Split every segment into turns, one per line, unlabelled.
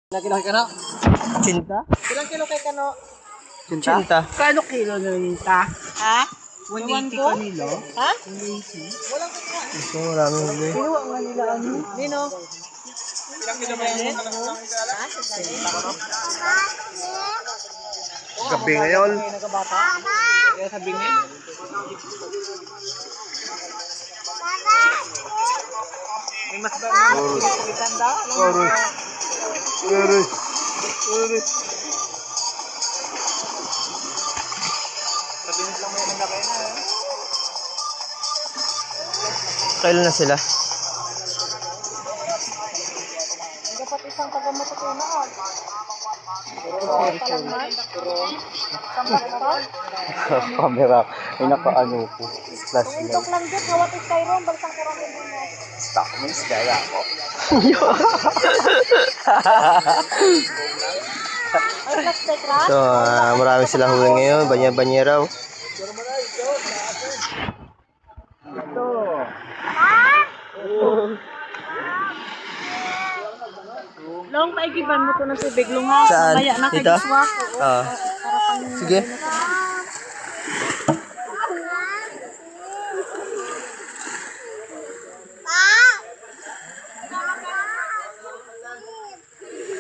Ilang kilo kay kano?
Cinta?
Ilang kilo kay kano?
Cinta?
Kano kilo na ninta?
Ha?
180 kanilo?
Ha?
180.
Walang kilo.
Gusto mo maraming huli.
Kinuha nga nila ano?
Nino? Ilang kilo ba yan?
Gabi ngayon.
Nagabata? Kaya sabi niya? May mas ba? Tanda? Sabihin lang may nanda kayo na.
Kailan na sila?
Dapat isang taga-matutunan.
Camera. Ay nakaano po. Flash light.
Tok lang dyan, hawat is kayo ron, balisang kurangin din mo.
Stock means gaya ako.
Ay, plastic rat?
So, marami sila huli ngayon. Banya-banya raw.
Long, paigiban mo to ng tubig, Long, ha?
Saan?
Kaya na kay
Dito?
Joshua.
Ah. Sige.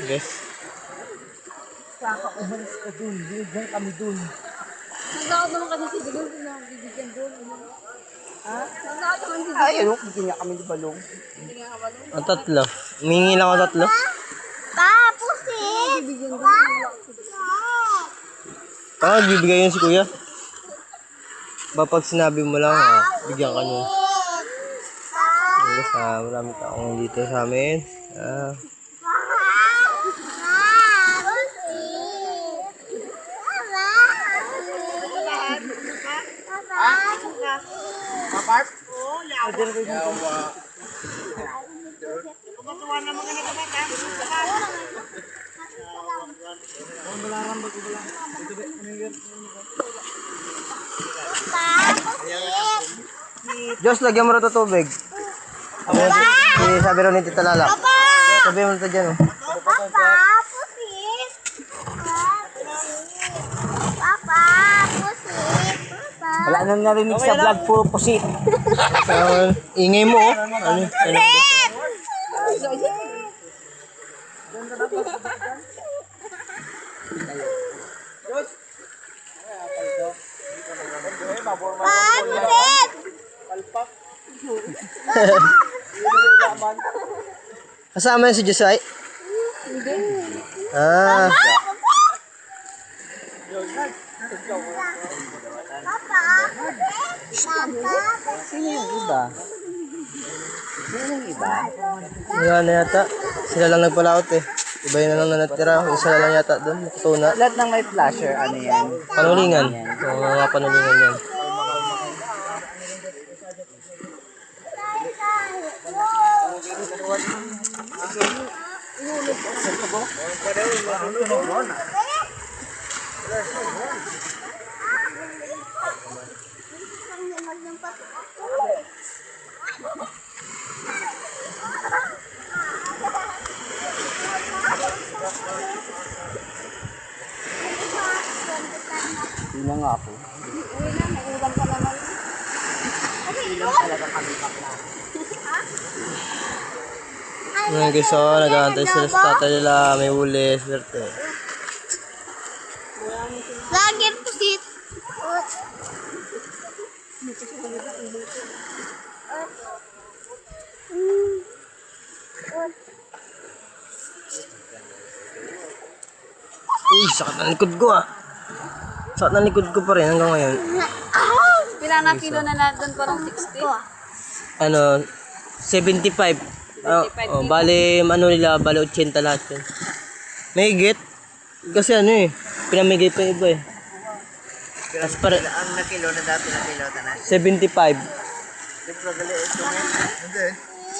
Yes.
Kakaumalis ka dun. Bigyan kami dun.
Nasakot naman kasi si Bilong, bibigyan doon. Ha? Nasakot naman si
Ay, ano? Bigyan niya kami di balong.
Ang tatlo. Mingi lang ako tatlo. Bibigay yun si kuya. Pag sinabi mo lang, bigyan ka nyo. Yes, marami taong dito sa amin.
Paparp? Oo, yawa. Kumatuwa na mga nagabata.
Diyos, lagyan mo rin ito tubig. Sabi rin ni Tita Lala. Sabi mo ito dyan.
Wala nang narinig sa vlog, puro pusit.
Ingay mo. Ano? Kasama yun si Josay? Hindi.
Sino yung iba? Sino yung iba?
Wala na yata. Sila lang nagpalaot eh. Iba yun na lang na natira. Isa na lang yata doon. Nakatuna.
Lahat ng may flasher, ano yan?
Panulingan. Oo, mga panulingan yan.
Yun na nga po.
Ngayon guys, nag-aantay sila sa tatay nila. May huli. Swerte.
Lagyan pusit.
Uy, sakit ng likod ko Sakit ng likod ko pa rin hanggang ngayon.
Pila na kilo na doon parang 60?
Ano, 75. Bale, ano nila, bale 80 lahat yun. May higit. Kasi ano pinamigay pa yung iba Tapos para,
Ang na kilo na dati na kilo na.
75.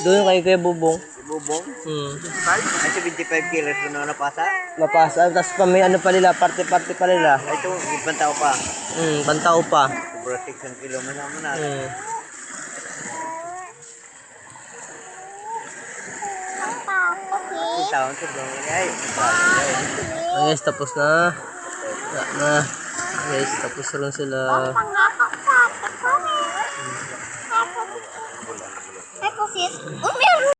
Doon kay Kuya Bubong.
Bubong?
Hmm.
Ay, 75 kilos doon na napasa?
Napasa. Tapos pa may ano pa nila, parte-parte pa nila.
Ay, ito, ipantao pa.
Pantao pa.
Sobra 6 kilo mo naman na.
Papa,
taon sa bang ay.
Guys, tapos na. Wala na. Guys, tapos rin sila.